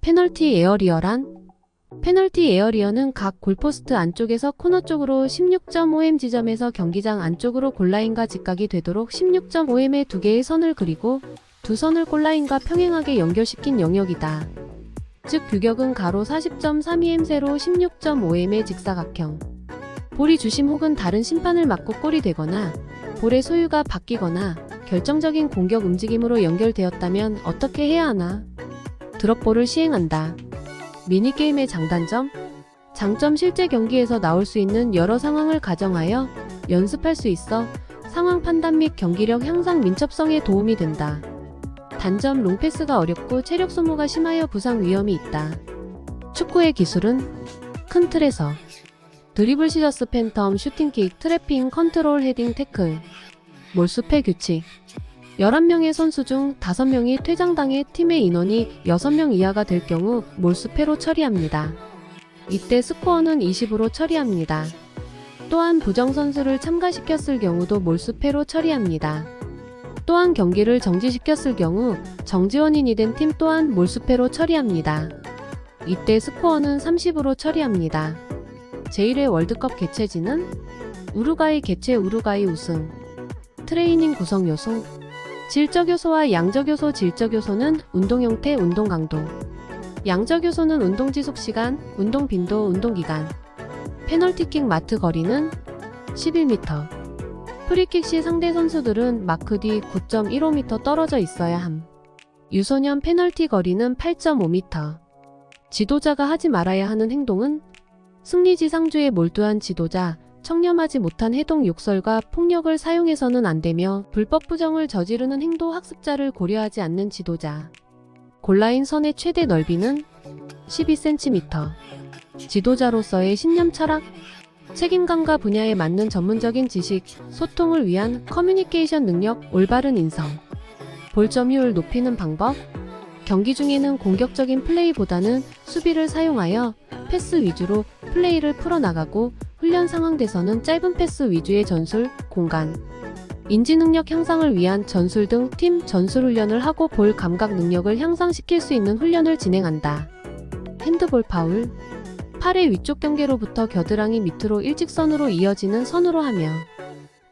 페널티 에어리어란? 페널티 에어리어는 각 골포스트 안쪽에서 코너 쪽으로 16.5m 지점에서 경기장 안쪽으로 골라인과 직각이 되도록 16.5m의 두 개의 선을 그리고 두 선을 골라인과 평행하게 연결시킨 영역이다. 즉 규격은 가로 40.32m 세로 16.5m의 직사각형. 볼이 주심 혹은 다른 심판을 맞고 골이 되거나 볼의 소유가 바뀌거나 결정적인 공격 움직임으로 연결되었다면 어떻게 해야 하나? 드롭볼을 시행한다. 미니게임의 장단점? 장점 실제 경기에서 나올 수 있는 여러 상황을 가정하여 연습할 수 있어 상황 판단 및 경기력 향상 민첩성에 도움이 된다. 단점 롱패스가 어렵고 체력 소모가 심하여 부상 위험이 있다. 축구의 기술은 큰 틀에서 드리블 시저스 팬텀 슈팅킥 트래핑 컨트롤 헤딩 태클 몰수패 규칙 11명의 선수 중 5명이 퇴장당해 팀의 인원이 6명 이하가 될 경우 몰수패로 처리합니다. 이때 스코어는 20으로 처리합니다. 또한 부정 선수를 참가시켰을 경우도 몰수패로 처리합니다. 또한 경기를 정지시켰을 경우 정지 원인이 된 팀 또한 몰수패로 처리합니다. 이때 스코어는 30으로 처리합니다. 제1회 월드컵 개최지는 우루과이 개최 우루과이 우승 트레이닝 구성 요소 질적 요소와 양적 요소 질적 요소는 운동 형태, 운동 강도 양적 요소는 운동 지속 시간, 운동 빈도, 운동 기간 페널티킥 마트 거리는 11m 프리킥 시 상대 선수들은 마크 뒤 9.15m 떨어져 있어야 함. 유소년 페널티 거리는 8.5m 지도자가 하지 말아야 하는 행동은 승리지상주에 몰두한 지도자, 청렴하지 못한 해동 욕설과 폭력을 사용해서는 안 되며 불법 부정을 저지르는 행도 학습자를 고려하지 않는 지도자. 골라인 선의 최대 넓이는 12cm. 지도자로서의 신념 철학, 책임감과 분야에 맞는 전문적인 지식, 소통을 위한 커뮤니케이션 능력, 올바른 인성. 볼 점유율 높이는 방법, 경기 중에는 공격적인 플레이보다는 수비를 사용하여 패스 위주로 플레이를 풀어나가고 훈련 상황에서는 짧은 패스 위주의 전술, 공간, 인지 능력 향상을 위한 전술 등 팀 전술 훈련을 하고 볼 감각 능력을 향상시킬 수 있는 훈련을 진행한다. 핸드볼 파울, 팔의 위쪽 경계로부터 겨드랑이 밑으로 일직선으로 이어지는 선으로 하며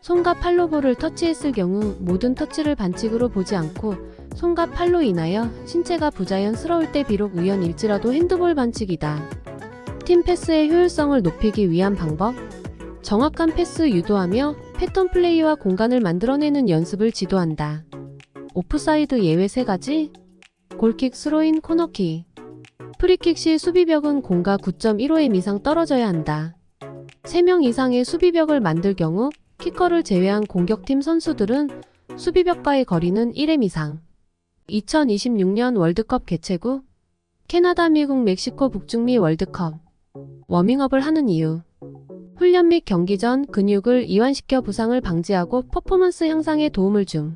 손과 팔로 볼을 터치했을 경우 모든 터치를 반칙으로 보지 않고 손과 팔로 인하여 신체가 부자연스러울 때 비록 우연일지라도 핸드볼 반칙이다. 팀 패스의 효율성을 높이기 위한 방법, 정확한 패스 유도하며 패턴 플레이와 공간을 만들어내는 연습을 지도한다. 오프사이드 예외 3가지, 골킥, 스로인, 코너킥. 프리킥 시 수비벽은 공과 9.15m 이상 떨어져야 한다. 3명 이상의 수비벽을 만들 경우 키커를 제외한 공격팀 선수들은 수비벽과의 거리는 1m 이상. 2026년 월드컵 개최국 캐나다, 미국, 멕시코, 북중미 월드컵 워밍업을 하는 이유 훈련 및 경기 전 근육을 이완시켜 부상을 방지하고 퍼포먼스 향상에 도움을 줌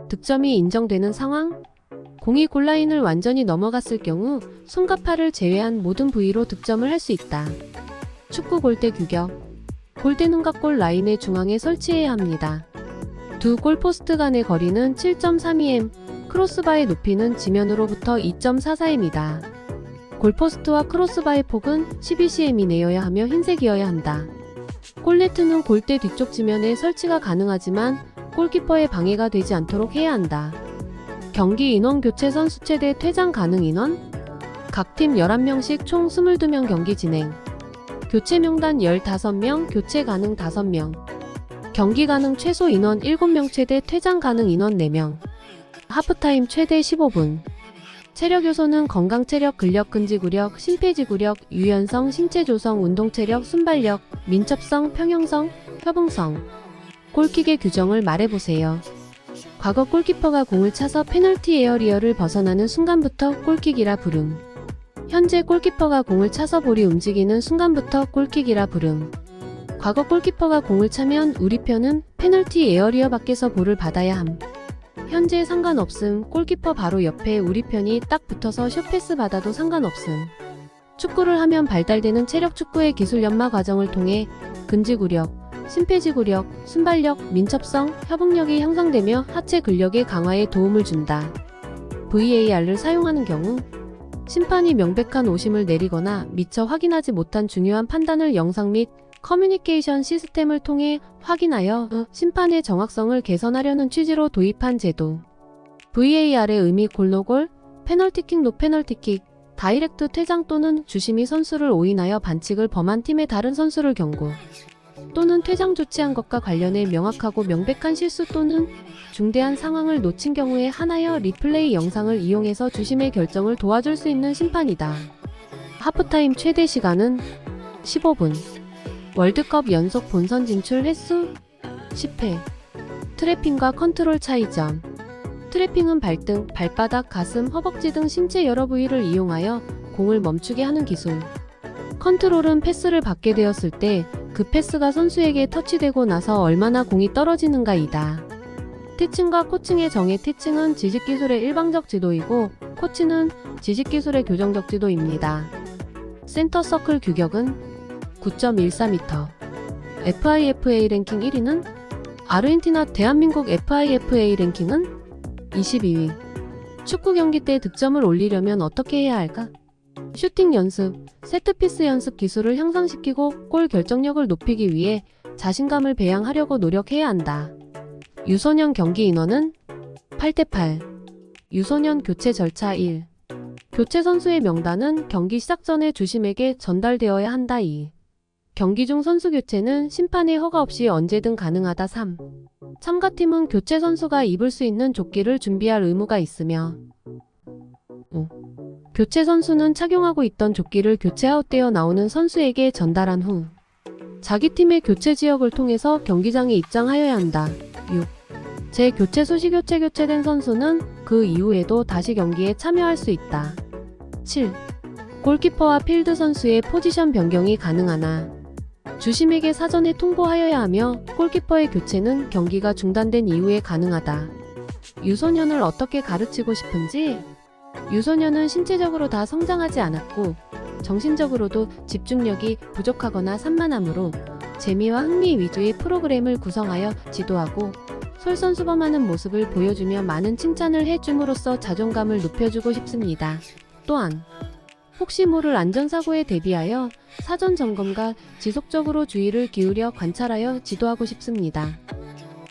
득점이 인정되는 상황 공이 골라인을 완전히 넘어갔을 경우 손과 팔을 제외한 모든 부위로 득점을 할 수 있다. 축구 골대 규격 골대는 각 골 라인의 중앙에 설치해야 합니다. 두 골포스트 간의 거리는 7.32m 크로스바의 높이는 지면으로부터 2.44m이다. 골포스트와 크로스바의 폭은 12cm 이내여야 하며 흰색이어야 한다. 골네트는 골대 뒤쪽 지면에 설치가 가능하지만 골키퍼의 방해가 되지 않도록 해야 한다. 경기 인원 교체 선수 최대 퇴장 가능 인원 각 팀 11명씩 총 22명 경기 진행 교체 명단 15명 교체 가능 5명 경기 가능 최소 인원 7명 최대 퇴장 가능 인원 4명 하프타임 최대 15분 체력 요소는 건강 체력, 근력, 근지구력, 심폐지구력, 유연성, 신체 조성, 운동체력, 순발력, 민첩성, 평형성, 협응성 골킥의 규정을 말해보세요. 과거 골키퍼가 공을 차서 페널티 에어리어를 벗어나는 순간부터 골킥이라 부름. 현재 골키퍼가 공을 차서 볼이 움직이는 순간부터 골킥이라 부름. 과거 골키퍼가 공을 차면 우리 편은 페널티 에어리어 밖에서 볼을 받아야 함. 현재 상관없음. 골키퍼 바로 옆에 우리 편이 딱 붙어서 숏패스 받아도 상관없음. 축구를 하면 발달되는 체력 축구의 기술 연마 과정을 통해 근지구력, 심폐지구력, 순발력, 민첩성, 협응력이 향상되며 하체 근력의 강화에 도움을 준다. VAR을 사용하는 경우 심판이 명백한 오심을 내리거나 미처 확인하지 못한 중요한 판단을 영상 및 커뮤니케이션 시스템을 통해 확인하여 심판의 정확성을 개선하려는 취지로 도입한 제도. VAR의 의미 골노골, 페널티킥, 노페널티킥, 다이렉트 퇴장 또는 주심이 선수를 오인하여 반칙을 범한 팀의 다른 선수를 경고 또는 퇴장 조치한 것과 관련해 명확하고 명백한 실수 또는 중대한 상황을 놓친 경우에 하나여 리플레이 영상을 이용해서 주심의 결정을 도와줄 수 있는 심판이다. 하프타임 최대 시간은 15분. 월드컵 연속 본선 진출 횟수 10회. 트래핑과 컨트롤 차이점. 트래핑은 발등, 발바닥, 가슴, 허벅지 등 신체 여러 부위를 이용하여 공을 멈추게 하는 기술. 컨트롤은 패스를 받게 되었을 때 그 패스가 선수에게 터치되고 나서 얼마나 공이 떨어지는가이다. 티칭과 코칭의 정의. 티칭은 지식기술의 일방적 지도이고 코치는 지식기술의 교정적 지도입니다. 센터 서클 규격은 9.14m. FIFA 랭킹 1위는 아르헨티나. 대한민국 FIFA 랭킹은 22위. 축구 경기 때 득점을 올리려면 어떻게 해야 할까? 슈팅 연습, 세트피스 연습 기술을 향상시키고 골 결정력을 높이기 위해 자신감을 배양하려고 노력해야 한다. 유소년 경기 인원은 8대8. 유소년 교체 절차 1. 교체 선수의 명단은 경기 시작 전에 주심에게 전달되어야 한다. 2. 경기 중 선수 교체는 심판의 허가 없이 언제든 가능하다. 3. 참가팀은 교체 선수가 입을 수 있는 조끼를 준비할 의무가 있으며 5. 교체 선수는 착용하고 있던 조끼를 교체 아웃되어 나오는 선수에게 전달한 후 자기 팀의 교체 지역을 통해서 경기장에 입장하여야 한다. 6. 재교체 수시 교체된 선수는 그 이후에도 다시 경기에 참여할 수 있다. 7. 골키퍼와 필드 선수의 포지션 변경이 가능하나 주심에게 사전에 통보하여야 하며 골키퍼의 교체는 경기가 중단된 이후에 가능하다. 유소년을 어떻게 가르치고 싶은지? 유소년은 신체적으로 다 성장하지 않았고 정신적으로도 집중력이 부족하거나 산만하므로 재미와 흥미 위주의 프로그램을 구성하여 지도하고 솔선수범하는 모습을 보여주며 많은 칭찬을 해줌으로써 자존감을 높여주고 싶습니다. 또한 혹시 모를 안전사고에 대비하여 사전 점검과 지속적으로 주의를 기울여 관찰하여 지도하고 싶습니다.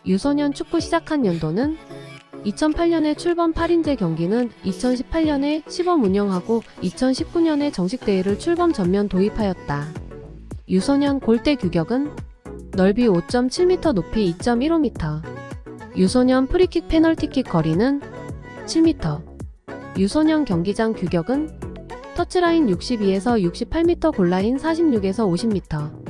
유소년 축구 시작한 연도는 2008년에 출범 8인제 경기는 2018년에 시범 운영하고 2019년에 정식 대회를 출범 전면 도입하였다. 유소년 골대 규격은 넓이 5.7m, 높이 2.15m. 유소년 프리킥 페널티킥 거리는 7m. 유소년 경기장 규격은 터치라인 62에서 68m, 골라인 46에서 50m.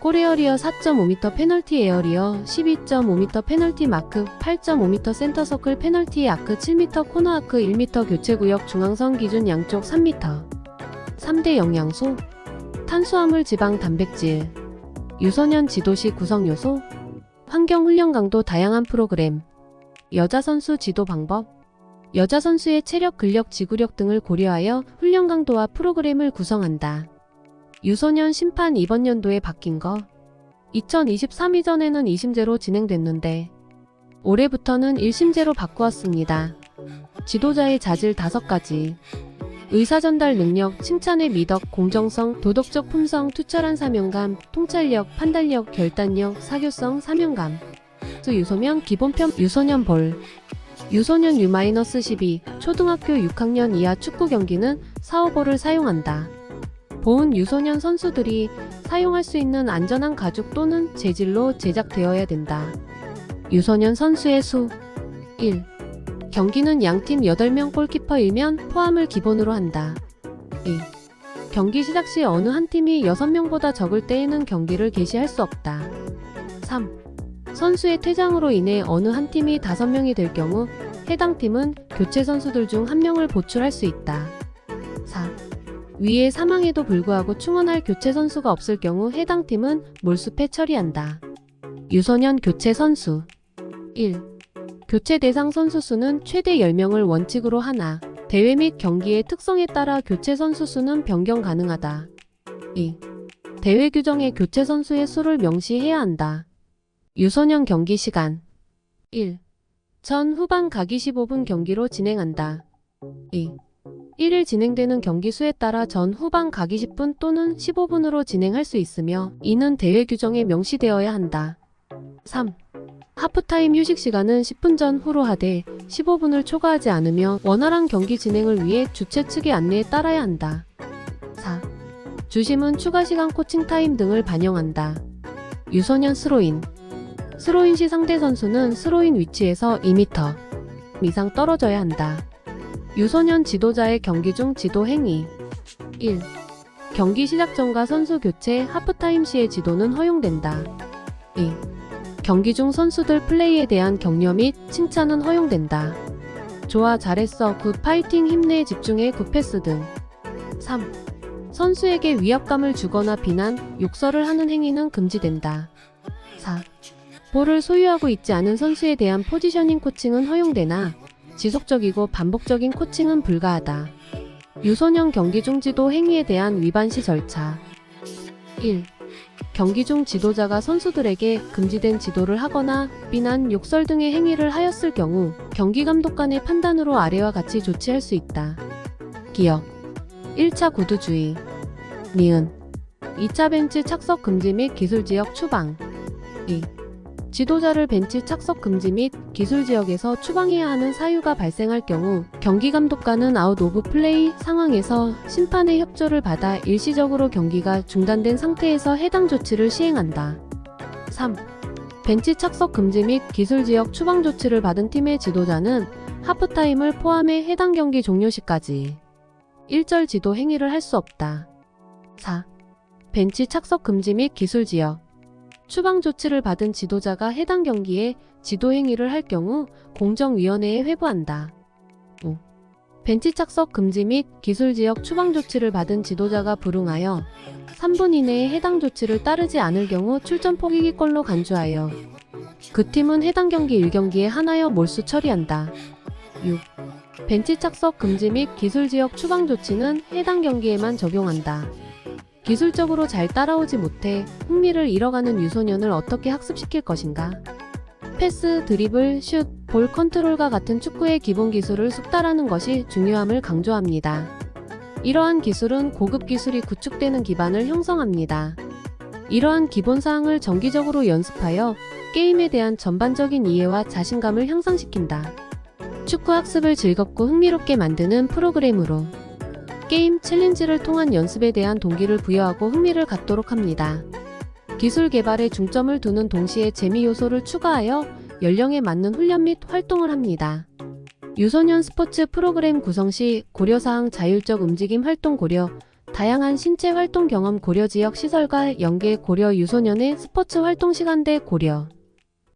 골 에어리어 4.5m, 페널티 에어리어 12.5m, 페널티 마크 8.5m, 센터 서클 페널티 아크 7m, 코너 아크 1m, 교체 구역 중앙선 기준 양쪽 3m. 3대 영양소, 탄수화물, 지방, 단백질. 유소년 지도시 구성 요소, 환경 훈련 강도, 다양한 프로그램. 여자 선수 지도 방법. 여자 선수의 체력, 근력, 지구력 등을 고려하여 훈련 강도와 프로그램을 구성한다. 유소년 심판 이번 연도에 바뀐 거. 2023 이전에는 2심제로 진행됐는데 올해부터는 1심제로 바꾸었습니다. 지도자의 자질 5가지. 의사전달 능력, 칭찬의 미덕, 공정성, 도덕적 품성, 투철한 사명감, 통찰력, 판단력, 결단력, 사교성, 사명감. 유소년 기본편. 유소년 볼. 유소년 U-12 초등학교 6학년 이하 축구 경기는 4호볼을 사용한다. 보훈 유소년 선수들이 사용할 수 있는 안전한 가죽 또는 재질로 제작되어야 된다. 유소년 선수의 수 1. 경기는 양팀 8명, 골키퍼 1명 포함을 기본으로 한다. 2. 경기 시작 시 어느 한 팀이 6명보다 적을 때에는 경기를 개시할 수 없다. 3. 선수의 퇴장으로 인해 어느 한 팀이 5명이 될 경우 해당 팀은 교체 선수들 중 1명을 보출할 수 있다. 4. 위의 사망에도 불구하고 충원할 교체 선수가 없을 경우 해당 팀은 몰수패 처리한다. 유소년 교체 선수 1. 교체 대상 선수 수는 최대 10명을 원칙으로 하나 대회 및 경기의 특성에 따라 교체 선수 수는 변경 가능하다. 2. 대회 규정에 교체 선수의 수를 명시해야 한다. 유소년 경기 시간 1. 전 후반 각 25분 경기로 진행한다. 2. 1일 진행되는 경기 수에 따라 전 후반 각 20분 또는 15분으로 진행할 수 있으며 이는 대회 규정에 명시되어야 한다. 3. 하프타임 휴식 시간은 10분 전 후로 하되 15분을 초과하지 않으며 원활한 경기 진행을 위해 주최 측의 안내에 따라야 한다. 4. 주심은 추가 시간 코칭 타임 등을 반영한다. 유소년 스로인 스로인 시 상대 선수는 스로인 위치에서 2m 이상 떨어져야 한다. 유소년 지도자의 경기 중 지도 행위 1. 경기 시작 전과 선수 교체 하프타임 시의 지도는 허용된다. 2. 경기 중 선수들 플레이에 대한 격려 및 칭찬은 허용된다. 좋아, 잘했어, 굿, 파이팅, 힘내, 집중해, 굿 패스 등. 3. 선수에게 위압감을 주거나 비난, 욕설을 하는 행위는 금지된다. 4. 볼을 소유하고 있지 않은 선수에 대한 포지셔닝 코칭은 허용되나 지속적이고 반복적인 코칭은 불가하다. 유소년 경기 중 지도 행위에 대한 위반 시 절차 1. 경기 중 지도자가 선수들에게 금지된 지도를 하거나 비난, 욕설 등의 행위를 하였을 경우 경기 감독관의 판단으로 아래와 같이 조치할 수 있다. 기억 1차 구두주의 니은 2차 벤치 착석 금지 및 기술지역 추방 2. 지도자를 벤치 착석 금지 및 기술지역에서 추방해야 하는 사유가 발생할 경우 경기 감독관은 아웃 오브 플레이 상황에서 심판의 협조를 받아 일시적으로 경기가 중단된 상태에서 해당 조치를 시행한다. 3. 벤치 착석 금지 및 기술지역 추방 조치를 받은 팀의 지도자는 하프타임을 포함해 해당 경기 종료 시까지 일절 지도 행위를 할 수 없다. 4. 벤치 착석 금지 및 기술지역 추방 조치를 받은 지도자가 해당 경기에 지도 행위를 할 경우 공정위원회에 회부한다. 5. 벤치 착석 금지 및 기술지역 추방 조치를 받은 지도자가 불응하여 3분 이내에 해당 조치를 따르지 않을 경우 출전 포기기권로 간주하여 그 팀은 해당 경기 1경기에 한하여 몰수 처리한다. 6. 벤치 착석 금지 및 기술지역 추방 조치는 해당 경기에만 적용한다. 기술적으로 잘 따라오지 못해 흥미를 잃어가는 유소년을 어떻게 학습시킬 것인가? 패스, 드리블, 슛, 볼 컨트롤과 같은 축구의 기본 기술을 숙달하는 것이 중요함을 강조합니다. 이러한 기술은 고급 기술이 구축되는 기반을 형성합니다. 이러한 기본 사항을 정기적으로 연습하여 게임에 대한 전반적인 이해와 자신감을 향상시킨다. 축구 학습을 즐겁고 흥미롭게 만드는 프로그램으로 게임 챌린지를 통한 연습에 대한 동기를 부여하고 흥미를 갖도록 합니다. 기술 개발에 중점을 두는 동시에 재미 요소를 추가하여 연령에 맞는 훈련 및 활동을 합니다. 유소년 스포츠 프로그램 구성 시 고려사항 자율적 움직임 활동 고려, 다양한 신체 활동 경험 고려 지역 시설과 연계 고려 유소년의 스포츠 활동 시간대 고려